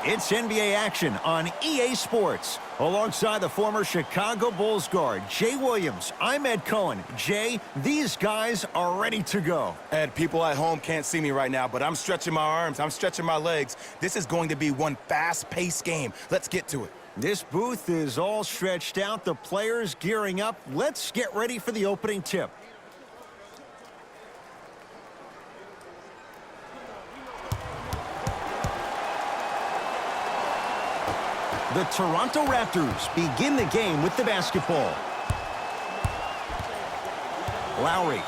It's NBA action on EA Sports. Alongside the former Chicago Bulls guard, Jay Williams, I'm Ed Cohen. Jay, these guys are ready to go. Ed, people at home can't see me right now, but I'm stretching my arms, I'm stretching my legs. This is going to be one fast-paced game. Let's get to it. This booth is all stretched out. The players gearing up. Let's get ready for the opening tip. The Toronto Raptors begin the game with the basketball. Lowry.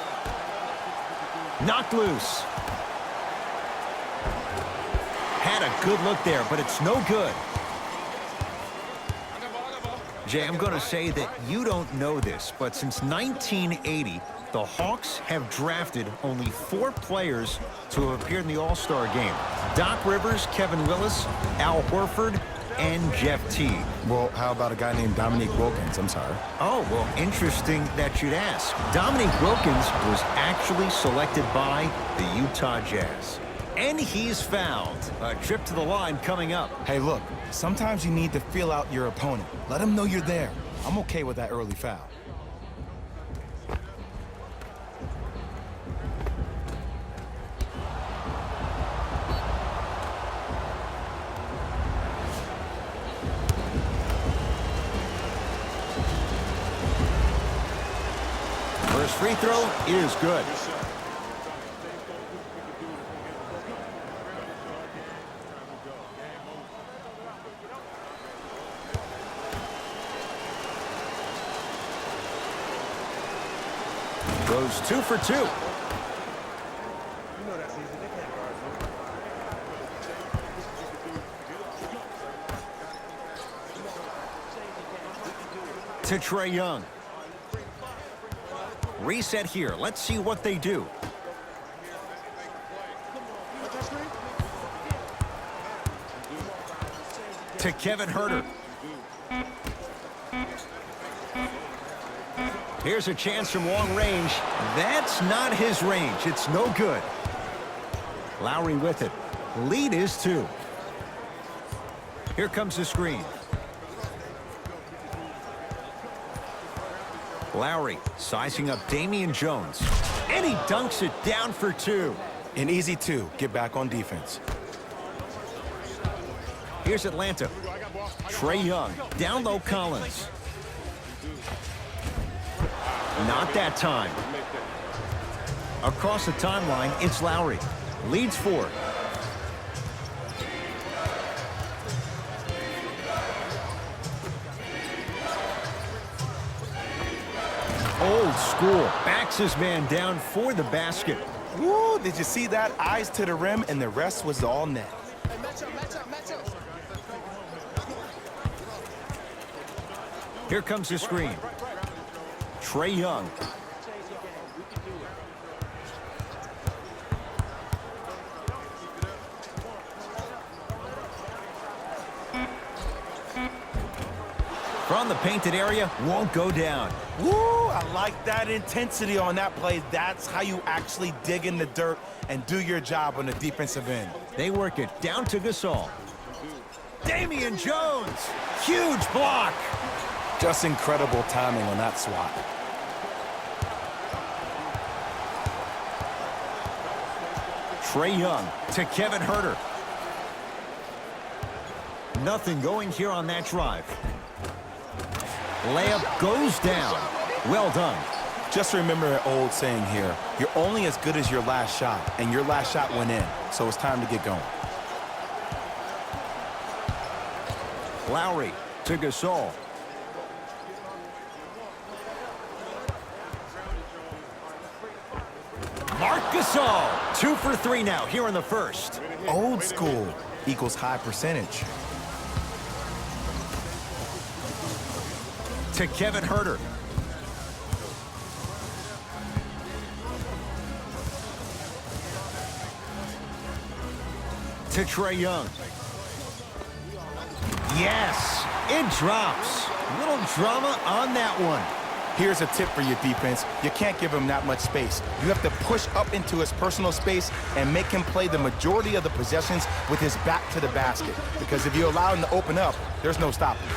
Knocked loose. Had a good look there, but it's no good. Jay, I'm going to say that you don't know this, but since 1980, the Hawks have drafted only 4 players to have appeared in the All-Star game. Doc Rivers, Kevin Willis, Al Horford, and Jeff Teague. Well, how about a guy named Dominique Wilkins? I'm sorry. Oh, well, interesting that you'd ask. Dominique Wilkins was actually selected by the Utah Jazz. And he's fouled. A trip to the line coming up. Hey, look, sometimes you need to feel out your opponent. Let him know you're there. I'm okay with that early foul. First free throw is good. Goes 2 for 2. To Trae Young. Reset here. Let's see what they do. To Kevin Huerter. Here's a chance from long range. That's not his range. It's no good. Lowry with it. Lead is 2. Here comes the screen. Lowry sizing up Damian Jones. And he dunks it down for 2. An easy 2. Get back on defense. Here's Atlanta. Trae Young. Down low Collins. Not that time. Across the timeline, it's Lowry. Leads 4. Old school. Backs his man down for the basket. Woo, did you see that? Eyes to the rim, and the rest was all net. Here comes the screen. Trae Young. From the painted area, won't go down. Woo, I like that intensity on that play. That's how you actually dig in the dirt and do your job on the defensive end. They work it down to Gasol. Damian Jones. Huge block. Just incredible timing on that swat. Trae Young to Kevin Huerter. Nothing going here on that drive. Layup goes down. Well done. Just remember an old saying here, you're only as good as your last shot, and your last shot went in, so it's time to get going. Lowry to Gasol. Marc Gasol, 2 for 3 now here in the first. Old school equals high percentage. To Kevin Huerter. To Trae Young. Yes, it drops. Little drama on that one. Here's a tip for your defense. You can't give him that much space. You have to push up into his personal space and make him play the majority of the possessions with his back to the basket. Because if you allow him to open up, there's no stopping.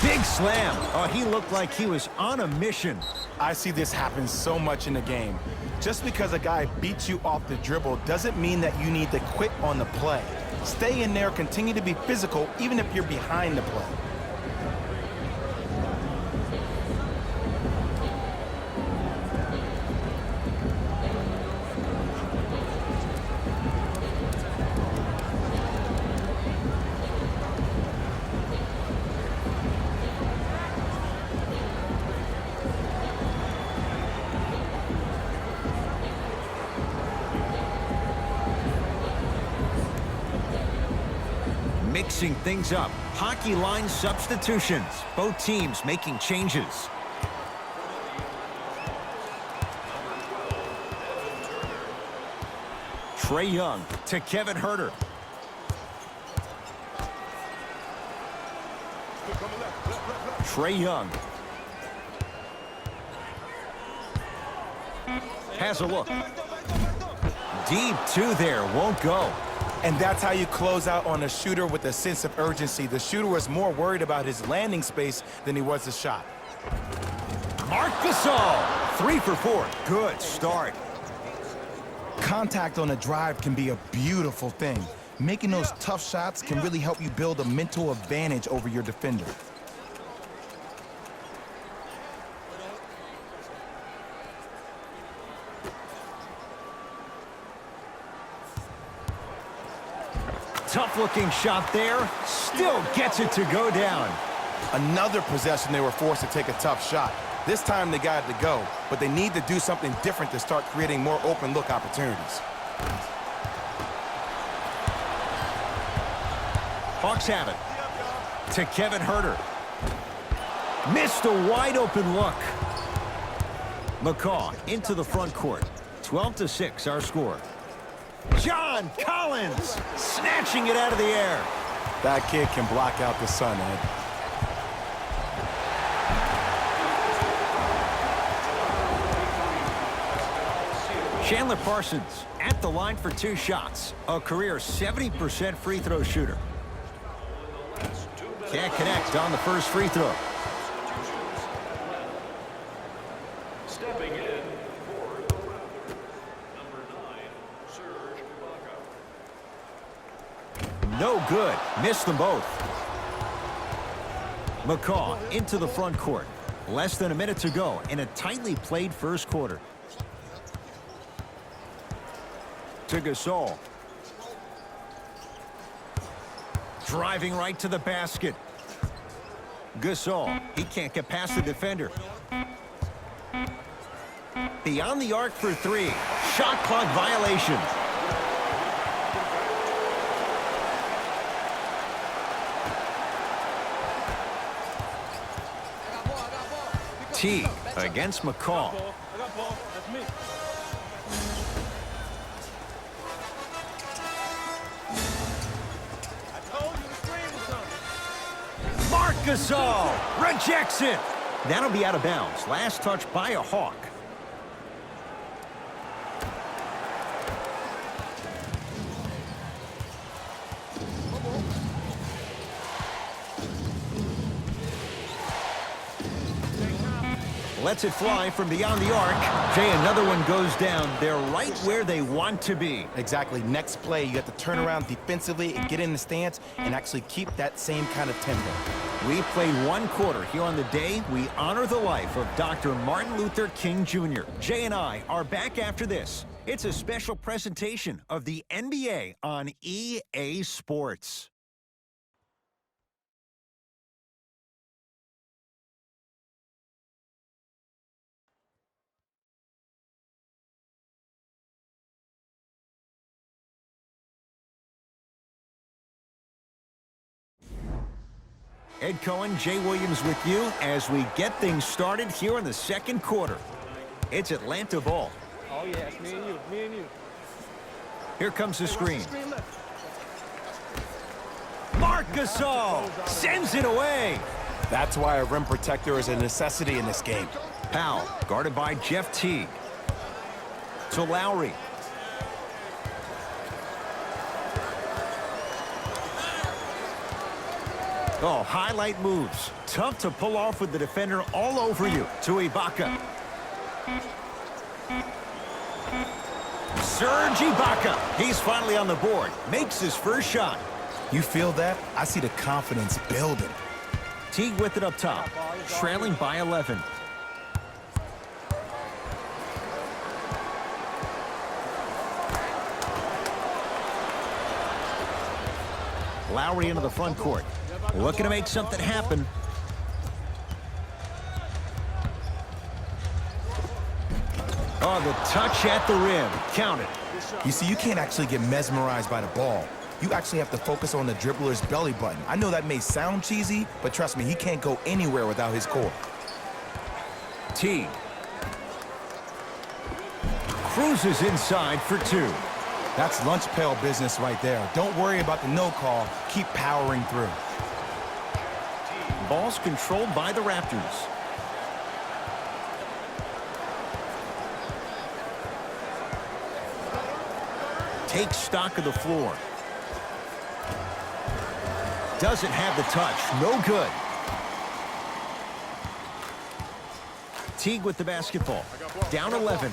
Big slam. Oh, he looked like he was on a mission. I see this happen so much in the game. Just because a guy beats you off the dribble doesn't mean that you need to quit on the play. Stay in there, continue to be physical, even if you're behind the play. Mixing things up. Hockey line substitutions. Both teams making changes. Trae Young to Kevin Huerter. Trae Young has a look. Deep two there, won't go. And that's how you close out on a shooter with a sense of urgency. The shooter was more worried about his landing space than he was the shot. Marc Gasol, 3 for 4. Good start. Contact on a drive can be a beautiful thing. Making those tough shots can really help you build a mental advantage over your defender. Tough-looking shot there. Still gets it to go down. Another possession they were forced to take a tough shot. This time they got it to go, but they need to do something different to start creating more open look opportunities. Hawks have it. To Kevin Huerter. Missed a wide open look. McCaw into the front court. 12-6 our score. John Collins snatching it out of the air. That kid can block out the sun, Ed. Chandler Parsons at the line for 2 shots. A career 70% free throw shooter. Can't connect on the first free throw. Stepping in for the Raptors, number 9, No good. Missed them both. McCaw into the front court. Less than a minute to go in a tightly played first quarter. To Gasol. Driving right to the basket. Gasol. He can't get past the defender. Beyond the arc for 3. Shot clock violation. T against McCaw. Marc Gasol rejects it. That'll be out of bounds. Last touch by a Hawk. Lets it fly from beyond the arc. Jay, another one goes down. They're right where they want to be. Exactly. Next play, you have to turn around defensively and get in the stance and actually keep that same kind of tempo. We played 1 quarter here on the day. We honor the life of Dr. Martin Luther King Jr. Jay and I are back after this. It's a special presentation of the NBA on EA Sports. Ed Cohen, Jay Williams with you as we get things started here in the second quarter. It's Atlanta ball. Oh, yeah, it's me and you, me and you. Here comes the screen. Marc Gasol sends it away. That's why a rim protector is a necessity in this game. Powell, guarded by Jeff Teague. To Lowry. Oh, highlight moves. Tough to pull off with the defender all over you. To Ibaka. Serge Ibaka. He's finally on the board. Makes his first shot. You feel that? I see the confidence building. Teague with it up top. Trailing by 11. Lowry into the front court. Looking to make something happen. Oh, the touch at the rim. Count it. You see, you can't actually get mesmerized by the ball. You actually have to focus on the dribbler's belly button. I know that may sound cheesy, but trust me, he can't go anywhere without his core. Teague. Cruises inside for two. That's lunch pail business right there. Don't worry about the no call. Keep powering through. Ball's controlled by the Raptors. Takes stock of the floor. Doesn't have the touch. No good. Teague with the basketball. Down 11.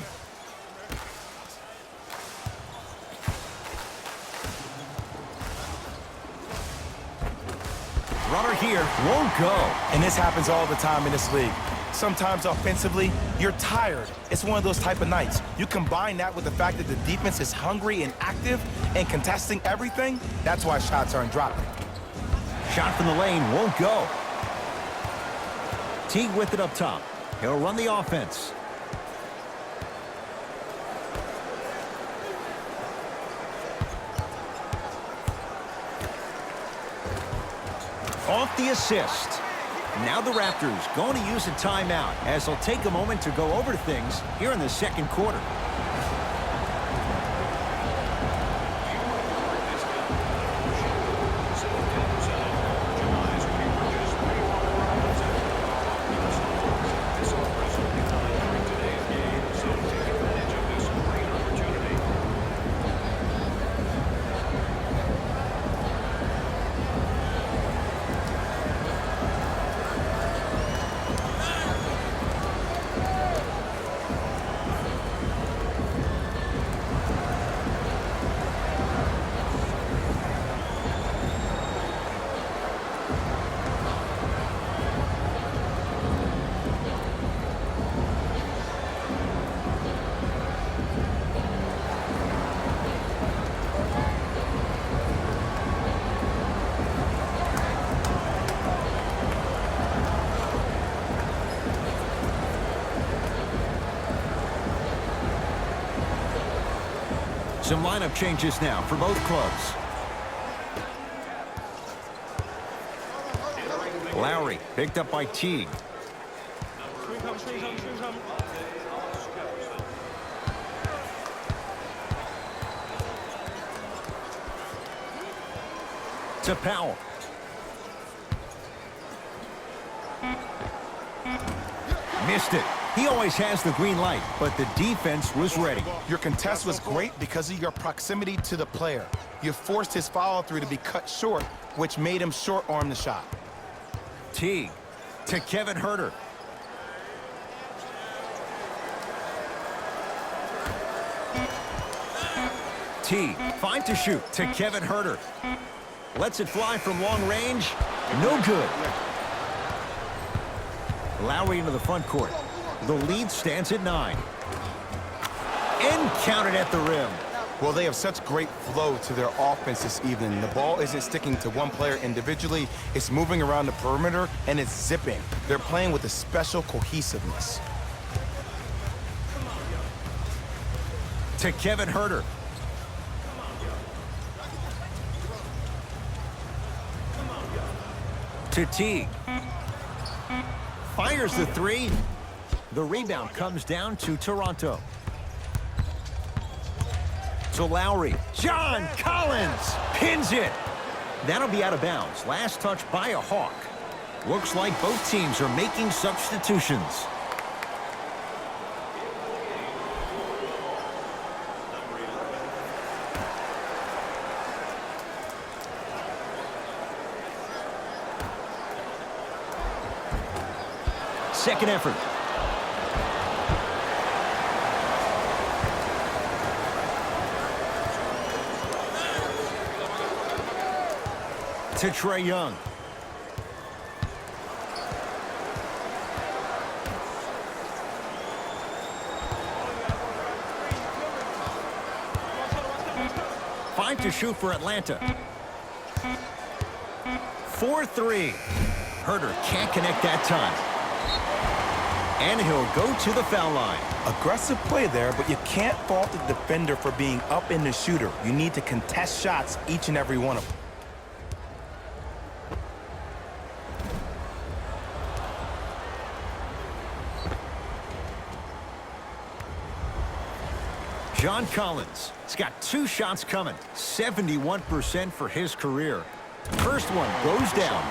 Runner here. Won't go. And this happens all the time in this league. Sometimes offensively, you're tired. It's one of those type of nights. You combine that with the fact that the defense is hungry and active and contesting everything, that's why shots aren't dropping. Shot from the lane won't go. Teague with it up top. He'll run the offense. Off the assist. Now the Raptors going to use a timeout as they'll take a moment to go over things here in the second quarter. Some lineup changes now for both clubs. Lowry picked up by Teague. To Powell. Missed it. He always has the green light, but the defense was ready. Your contest was great because of your proximity to the player. You forced his follow-through to be cut short, which made him short-arm the shot. Teague to Kevin Huerter. Teague, 5 to shoot to Kevin Huerter. Lets it fly from long range. No good. Lowry into the front court. The lead stands at 9. And counted at the rim. Well, they have such great flow to their offense this evening. The ball isn't sticking to one player individually. It's moving around the perimeter, and it's zipping. They're playing with a special cohesiveness. To Kevin Huerter. To Teague. Fires the three. The rebound comes down to Toronto. To Lowry. John Collins pins it. That'll be out of bounds. Last touch by a Hawk. Looks like both teams are making substitutions. Second effort. To Trae Young. Five to shoot for Atlanta. 4-3. Herter can't connect that time. And he'll go to the foul line. Aggressive play there, but you can't fault the defender for being up in the shooter. You need to contest shots, each and every one of them. John Collins has got 2 shots coming. 71% for his career. First one goes down.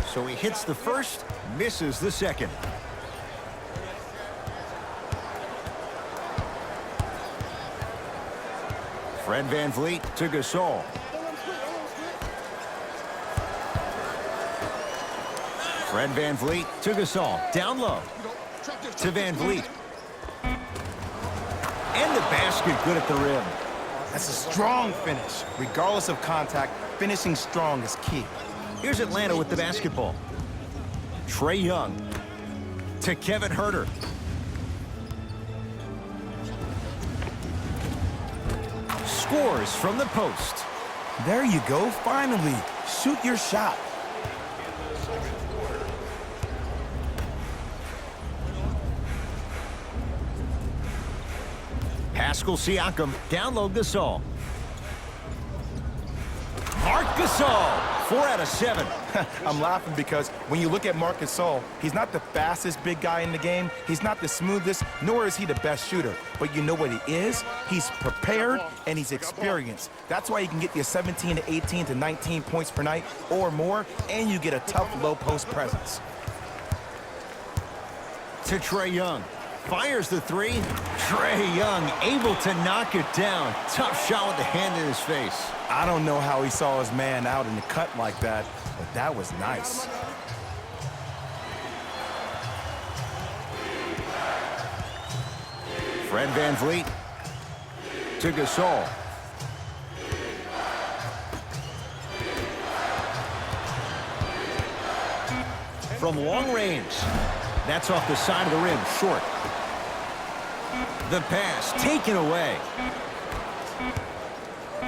So he hits the first, misses the second. Fred VanVleet to Gasol. Fred VanVleet to Gasol. Down low. To VanVleet. And the basket good at the rim. That's a strong finish. Regardless of contact, finishing strong is key. Here's Atlanta with the basketball. Trae Young to Kevin Herter. Scores from the post. There you go, finally. Shoot your shot. Pascal Siakam, down low Gasol. Marc Gasol, 4 out of 7. I'm laughing because when you look at Marc Gasol, he's not the fastest big guy in the game. He's not the smoothest, nor is he the best shooter. But you know what he is? He's prepared and he's experienced. That's why he can get you 17 to 18 to 19 points per night or more, and you get a tough low post presence. To Trae Young. Fires the 3. Trae Young able to knock it down. Tough shot with the hand in his face. I don't know how he saw his man out in the cut like that, but that was nice. Fred VanVleet to Gasol. From long range. That's off the side of the rim, short. The pass taken away.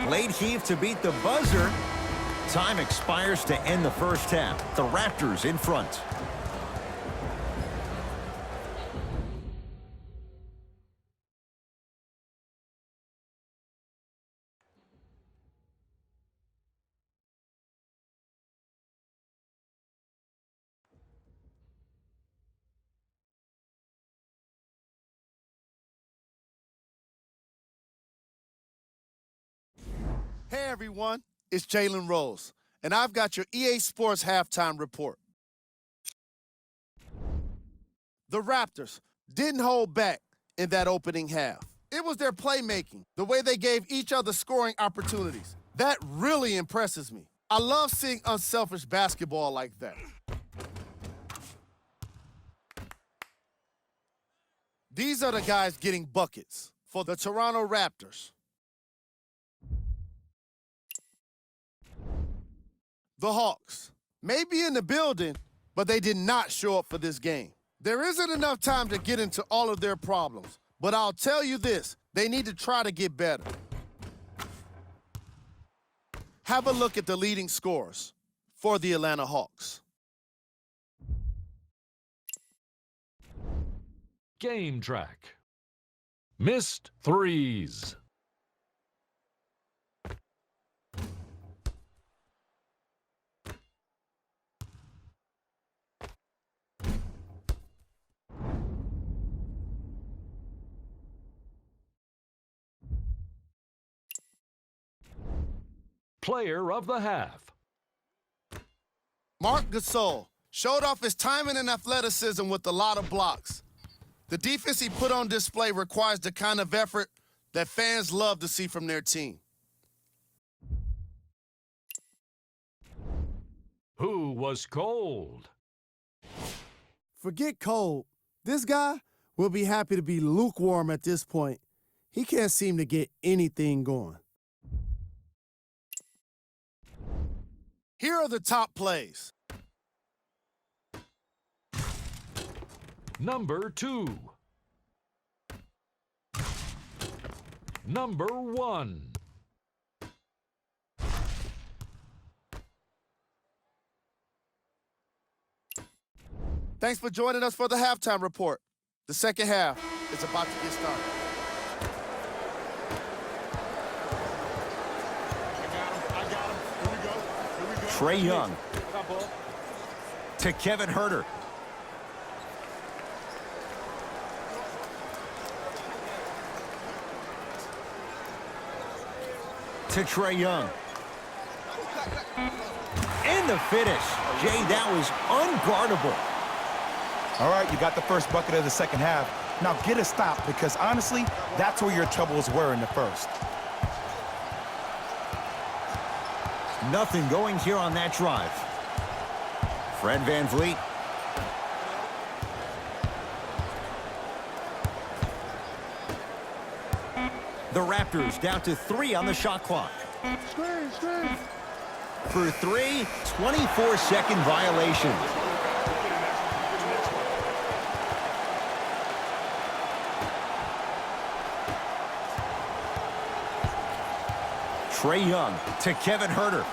Late heave to beat the buzzer. Time expires to end the first half. The Raptors in front. Hey everyone, it's Jalen Rose, and I've got your EA Sports halftime report. The Raptors didn't hold back in that opening half. It was their playmaking, the way they gave each other scoring opportunities. That really impresses me. I love seeing unselfish basketball like that. These are the guys getting buckets for the Toronto Raptors. The Hawks may be in the building, but they did not show up for this game. There isn't enough time to get into all of their problems, but I'll tell you this, they need to try to get better. Have a look at the leading scorers for the Atlanta Hawks. Game track. Missed threes. Player of the half. Marc Gasol showed off his timing and athleticism with a lot of blocks. The defense he put on display requires the kind of effort that fans love to see from their team. Who was cold? Forget cold. This guy will be happy to be lukewarm at this point. He can't seem to get anything going. Here are the top plays. Number 2. Number 1. Thanks for joining us for the halftime report. The second half is about to get started. I got him. Here we go. Trae Young I got ball. to Kevin Huerter. To Trae Young. And the finish. Jay, that was unguardable. All right, you got the first bucket of the second half. Now get a stop, because honestly, that's where your troubles were in the first. Nothing going here on that drive. Fred VanVleet. The Raptors down to 3 on the shot clock. Screen. For 3, 24-second violation. Trae Young to Kevin Huerter.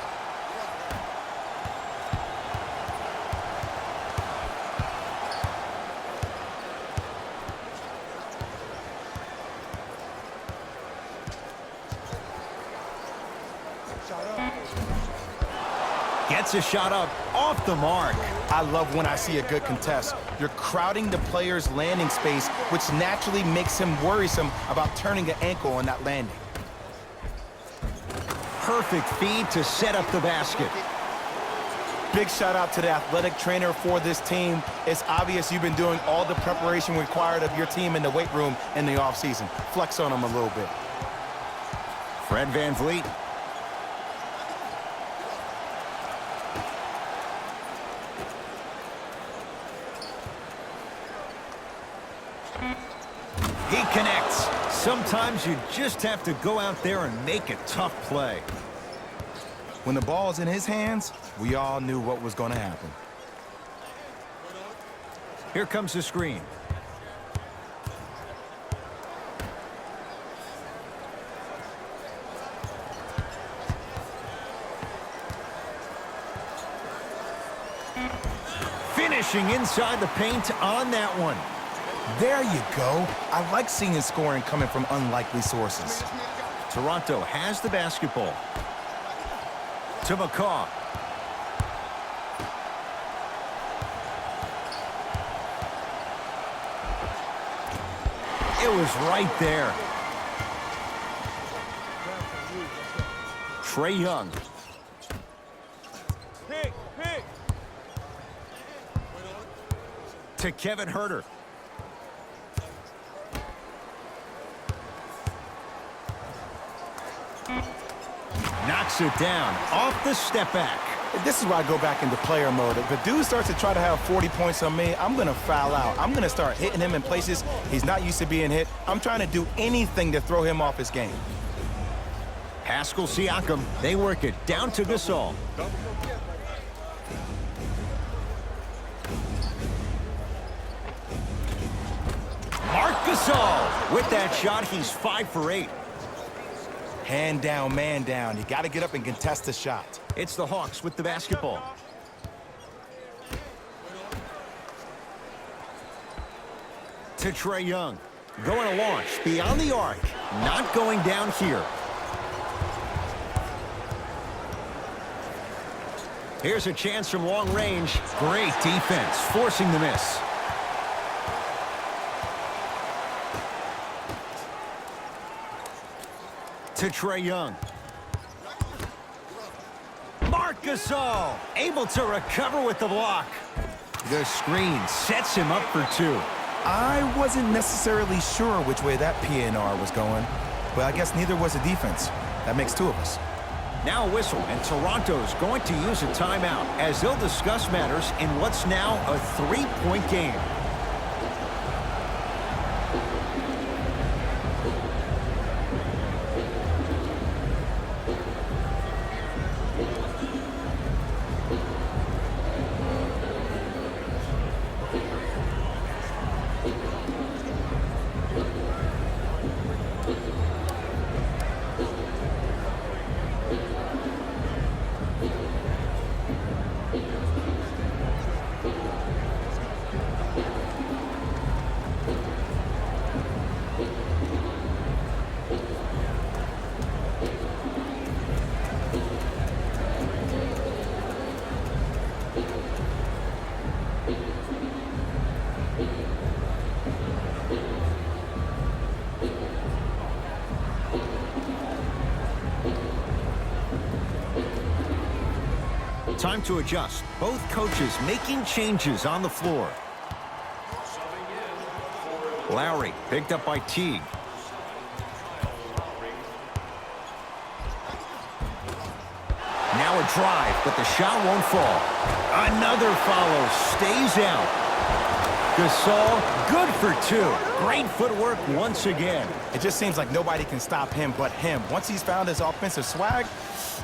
Gets a shot up off the mark. I love when I see a good contest. You're crowding the player's landing space, which naturally makes him worrisome about turning an ankle on that landing. Perfect feed to set up the basket. Big shout out to the athletic trainer for this team. It's obvious you've been doing all the preparation required of your team in the weight room in the offseason. Flex on them a little bit. Fred VanVleet. He connects. Sometimes you just have to go out there and make a tough play. When the ball's in his hands, we all knew what was going to happen. Here comes the screen. Finishing inside the paint on that one. There you go. I like seeing his scoring coming from unlikely sources. Toronto has the basketball. To McCaw. It was right there. Trae Young. Pick. To Kevin Huerter. Knocks it down off the step back. This is why I go back into player mode. If a dude starts to try to have 40 points on me, I'm going to foul out. I'm going to start hitting him in places he's not used to being hit. I'm trying to do anything to throw him off his game. Pascal Siakam, they work it down to Gasol. Marc Gasol with that shot, he's 5 for 8. Hand down, man down. You got to get up and contest the shot. It's the Hawks with the basketball. To Trae Young. Going to launch beyond the arc. Not going down here. Here's a chance from long range. Great defense, forcing the miss. To Trae Young. Marc Gasol able to recover with the block. The screen sets him up for 2. I wasn't necessarily sure which way that PNR was going, but I guess neither was the defense. That makes two of us. Now a whistle, and Toronto's going to use a timeout as they'll discuss matters in what's now a 3-point game. Time to adjust. Both coaches making changes on the floor. Lowry picked up by Teague. Now a drive, but the shot won't fall. Another follow, stays out. Gasol, good for two. Great footwork once again. It just seems like nobody can stop him but him. Once he's found his offensive swag,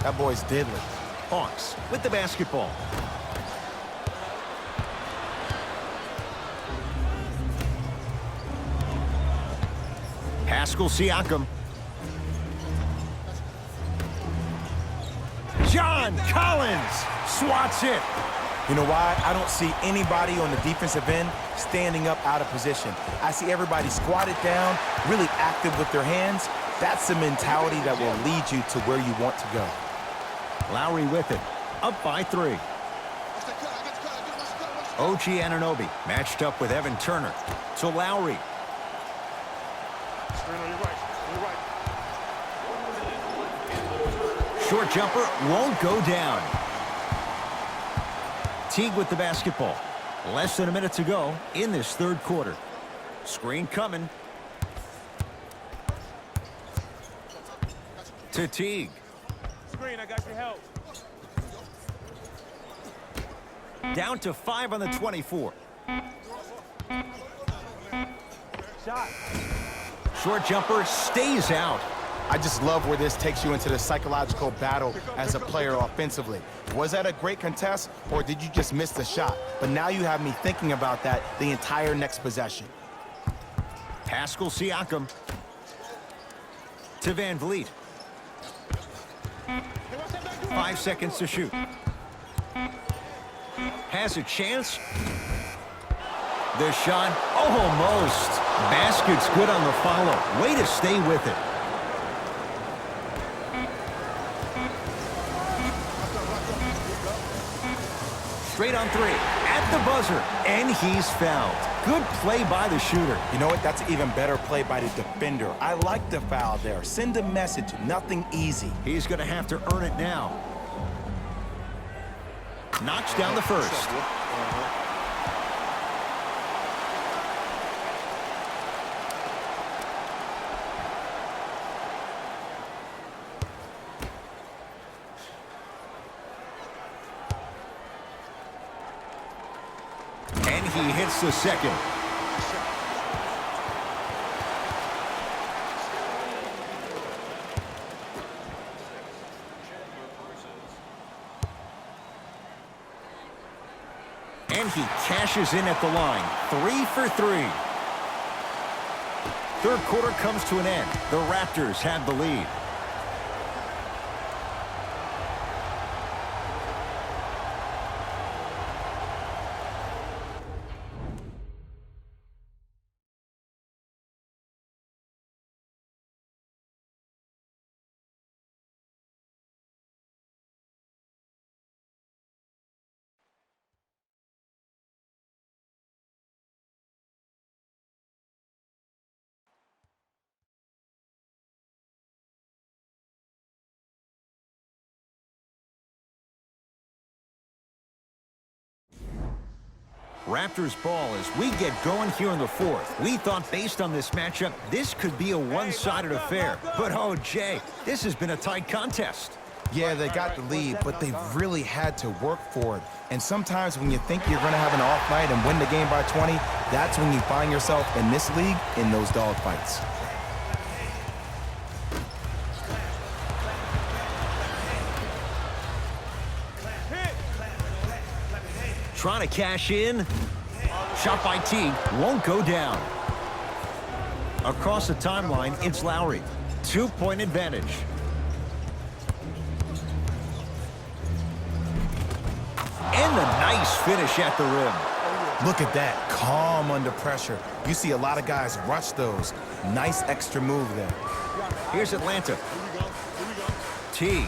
that boy's deadly. Hawks with the basketball. Pascal Siakam. John Collins swats it. You know why? I don't see anybody on the defensive end standing up out of position. I see everybody squatted down, really active with their hands. That's the mentality that will lead you to where you want to go. Lowry with it, up by 3. OG Anunoby matched up with Evan Turner. To Lowry. Screen on your right. Short jumper won't go down. Teague with the basketball. Less than a minute to go in this third quarter. Screen coming. To Teague. Screen, I got your help. Down to 5 on the 24. Shot. Short jumper stays out. I just love where this takes you into the psychological battle as a player offensively. Was that a great contest, or did you just miss the shot? But now you have me thinking about that the entire next possession. Pascal Siakam. To Van Vliet. 5 seconds to shoot. Has a chance. The shot, almost. Basket's good on the follow. Way to stay with it. Straight on 3. At the buzzer. And he's fouled. Good play by the shooter. You know what? That's an even better play by the defender. I like the foul there. Send a message. Nothing easy. He's going to have to earn it now. Knocks down the first. And he hits the second. And he cashes in at the line. 3 for 3. Third quarter comes to an end. The Raptors have the lead. Raptors ball as we get going here in the fourth. We thought based on this matchup, this could be a one-sided affair. But oh, Jay, this has been a tight contest. Yeah, they got the lead, but they really had to work for it. And sometimes when you think you're going to have an off night and win the game by 20, that's when you find yourself in this league in those dogfights. Trying to cash in. Shot by Teague. Won't go down. Across the timeline, it's Lowry. 2-point advantage. And the nice finish at the rim. Look at that, calm under pressure. You see a lot of guys rush those. Nice extra move there. Here's Atlanta. Teague.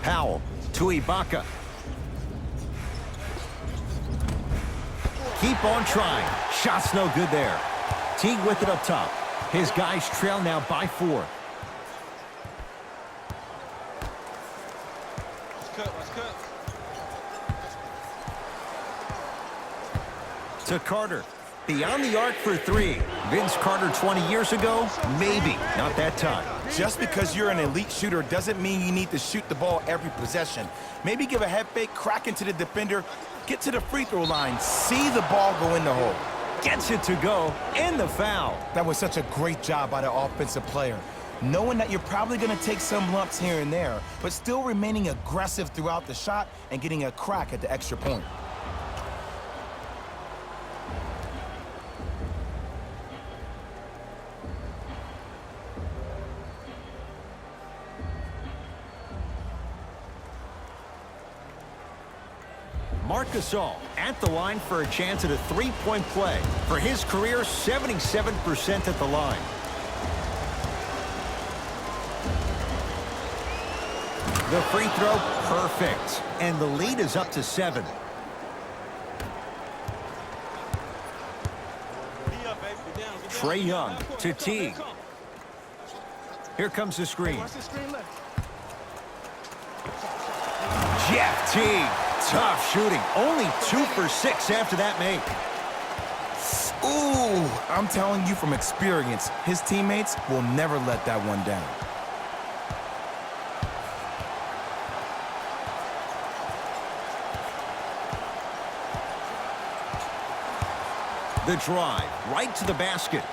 Powell to Ibaka. Keep on trying. Shot's no good there. Teague with it up top. His guys trail now by 4. To Carter. Beyond the arc for 3. Vince Carter 20 years ago? Maybe. Not that time. Just because you're an elite shooter doesn't mean you need to shoot the ball every possession. Maybe give a head fake, crack into the defender, get to the free throw line, see the ball go in the hole. Gets it to go, and the foul. That was such a great job by the offensive player. Knowing that you're probably going to take some lumps here and there, but still remaining aggressive throughout the shot and getting a crack at the extra point. Marc Gasol at the line for a chance at a 3-point play. For his career, 77% at the line. The free throw, perfect. And the lead is up to 7. Trae Young to Teague. Here comes the screen. Jeff Teague. Tough shooting. Only 2 for 6 after that make. Ooh, I'm telling you from experience, his teammates will never let that one down. The drive, right to the basket.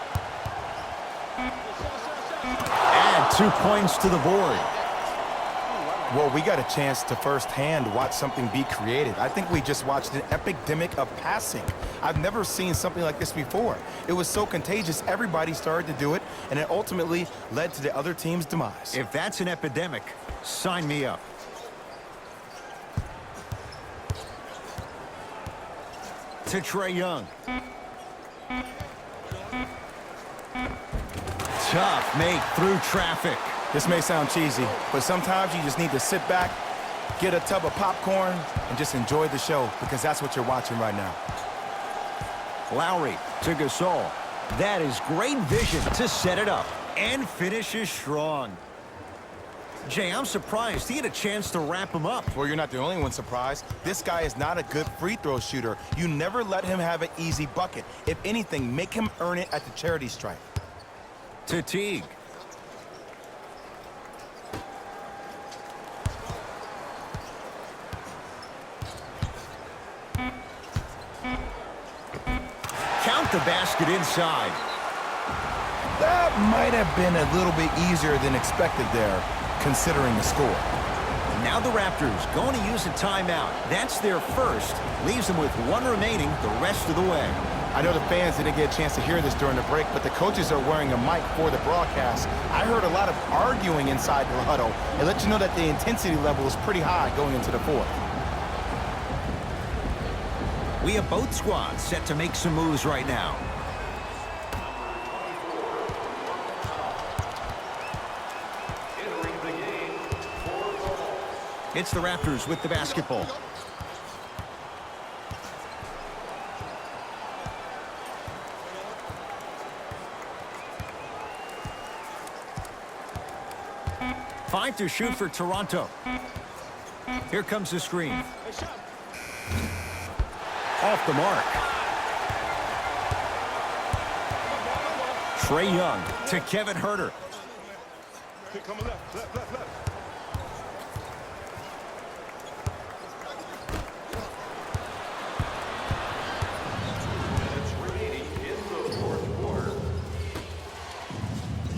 Add 2 points to the board. Well, we got a chance to firsthand watch something be created. I think we just watched an epidemic of passing. I've never seen something like this before. It was so contagious, everybody started to do it, and it ultimately led to the other team's demise. If that's an epidemic, sign me up. To Trae Young. Tough make through traffic. This may sound cheesy, but sometimes you just need to sit back, get a tub of popcorn, and just enjoy the show, because that's what you're watching right now. Lowry to Gasol. That is great vision to set it up and finishes strong. Jay, I'm surprised he had a chance to wrap him up. Well, you're not the only one surprised. This guy is not a good free throw shooter. You never let him have an easy bucket. If anything, make him earn it at the charity stripe. To Teague. Count the basket inside. That might have been a little bit easier than expected there, considering the score. Now the Raptors going to use a timeout. That's their first. Leaves them with 1 remaining the rest of the way. I know the fans didn't get a chance to hear this during the break, but the coaches are wearing a mic for the broadcast. I heard a lot of arguing inside the huddle. It lets you know that the intensity level is pretty high going into the fourth. We have both squads set to make some moves right now. It's the Raptors with the basketball. 5 to shoot for Toronto. Here comes the screen. Off the mark. Trae Young to Kevin Huerter. Coming left, left, left, left.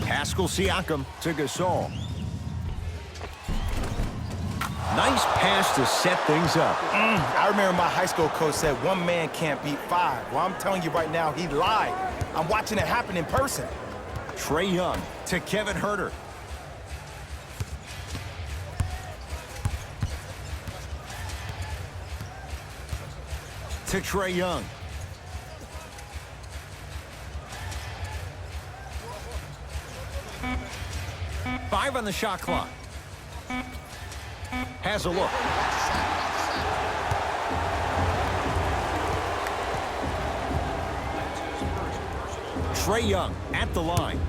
Pascal Siakam to Gasol. Nice pass to set things up. I remember my high school coach said one man can't beat five. Well, I'm telling you right now, he lied. I'm watching it happen in person. Trae Young to Kevin Huerter. To Trae Young. Five on the shot clock. Has a look. Trae Young at the line.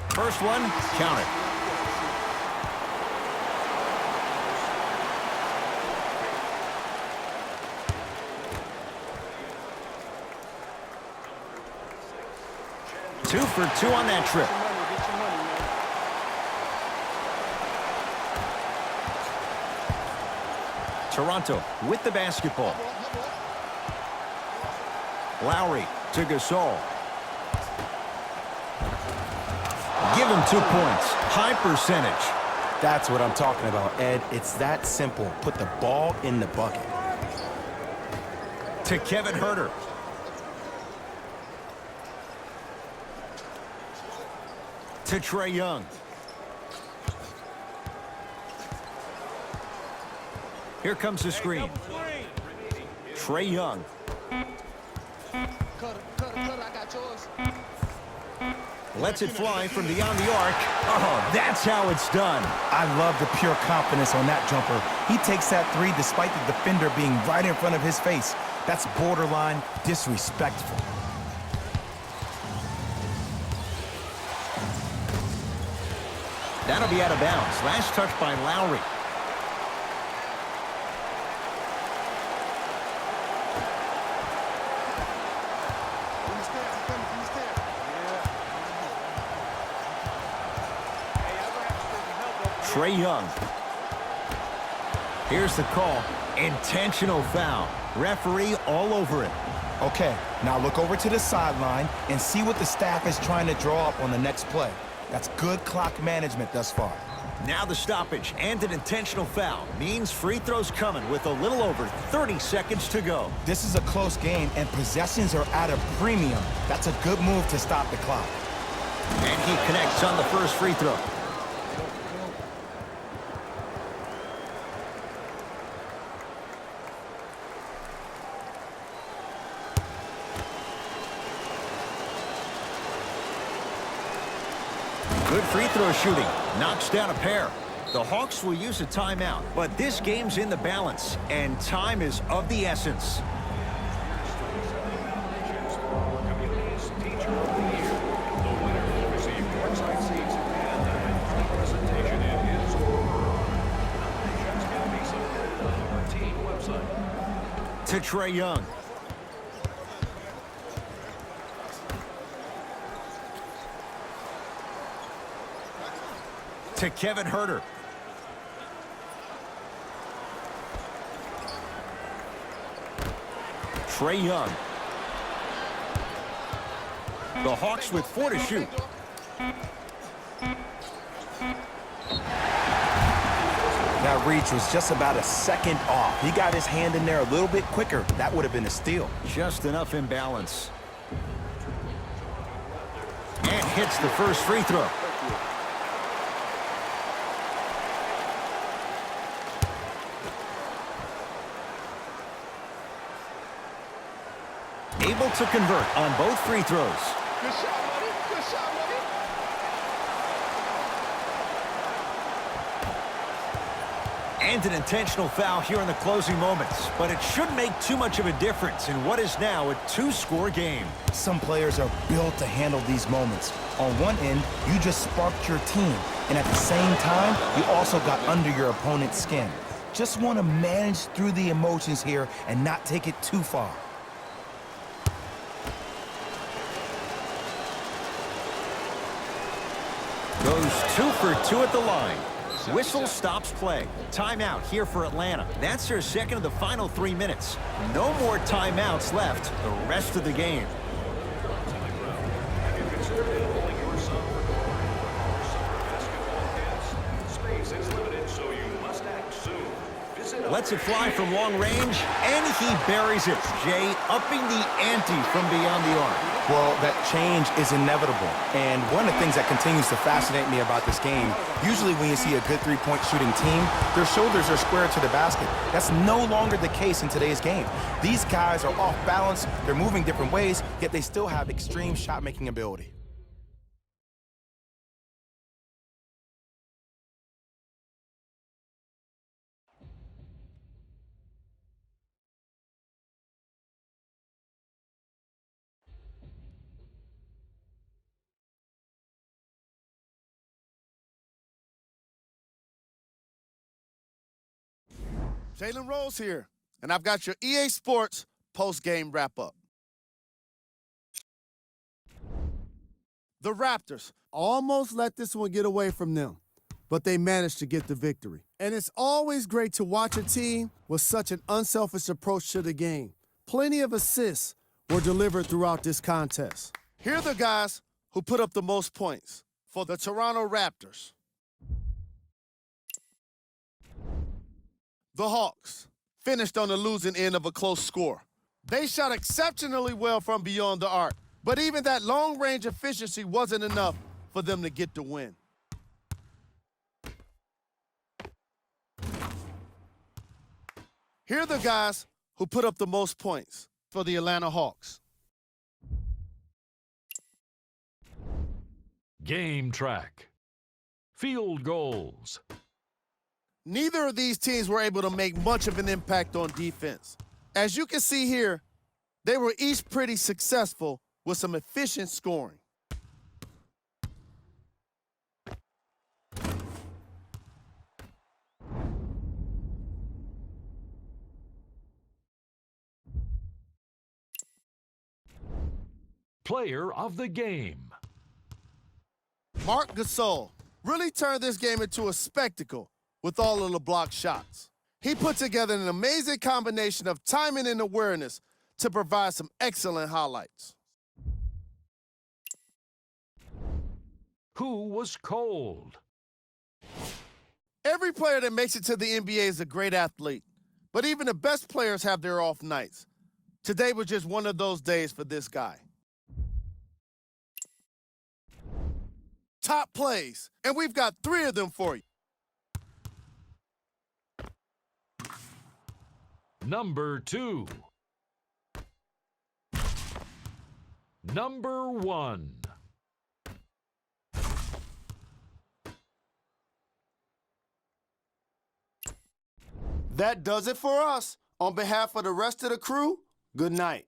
First one, count it. Two for two on that trip. Toronto with the basketball. Lowry to Gasol. Give him 2 points. High percentage. That's what I'm talking about, Ed. It's that simple. Put the ball in the bucket. To Kevin Huerter. To Trae Young. Here comes the screen. Trae Young. Lets it fly from beyond the arc. Oh, that's how it's done. I love the pure confidence on that jumper. He takes that three despite the defender being right in front of his face. That's borderline disrespectful. That'll be out of bounds. Last touch by Lowry. Trae Young. Here's the call. Intentional foul. Referee all over it. Okay, now look over to the sideline and see what the staff is trying to draw up on the next play. That's good clock management thus far. Now the stoppage and an intentional foul means free throws coming with a little over 30 seconds to go. This is a close game and possessions are at a premium. That's a good move to stop the clock. And he connects on the first free throw. Good free throw shooting. Knocks down a pair. The Hawks will use a timeout, but this game's in the balance, and time is of the essence. To Trae Young. To Kevin Huerter. Trae Young. The Hawks with 4 to shoot. That reach was just about a second off. He got his hand in there a little bit quicker. That would have been a steal. Just enough imbalance. And hits the first free throw. Able to convert on both free throws. Good shot, buddy. Good shot, buddy. And an intentional foul here in the closing moments, but it shouldn't make too much of a difference in what is now a 2-score game. Some players are built to handle these moments. On one end, you just sparked your team, and at the same time, you also got under your opponent's skin. Just want to manage through the emotions here and not take it too far. Goes 2 for 2 at the line. Whistle stops play. Timeout here for Atlanta. That's their second of the final 3 minutes. No more timeouts left the rest of the game. Lets it fly from long range, and he buries it. Jay upping the ante from beyond the arc. Well, that change is inevitable. And one of the things that continues to fascinate me about this game, usually when you see a good three-point shooting team, their shoulders are square to the basket. That's no longer the case in today's game. These guys are off balance, they're moving different ways, yet they still have extreme shot-making ability. Jalen Rose here, and I've got your EA Sports post-game wrap-up. The Raptors Almost let this one get away from them, but they managed to get the victory. And it's always great to watch a team with such an unselfish approach to the game. Plenty of assists were delivered throughout this contest. Here are the guys who put up the most points for the Toronto Raptors. The Hawks finished on the losing end of a close score. They shot exceptionally well from beyond the arc, but even that long-range efficiency wasn't enough for them to get the win. Here are the guys who put up the most points for the Atlanta Hawks. Game track. Field goals. Neither of these teams were able to make much of an impact on defense. As you can see here, they were each pretty successful with some efficient scoring. Player of the game. Marc Gasol really turned this game into a spectacle with all of the blocked shots. He put together an amazing combination of timing and awareness to provide some excellent highlights. Who was cold? Every player that makes it to the NBA is a great athlete, but even the best players have their off nights. Today was just one of those days for this guy. Top plays, and we've got 3 of them for you. Number 2. Number 1. That does it for us. On behalf of the rest of the crew, good night.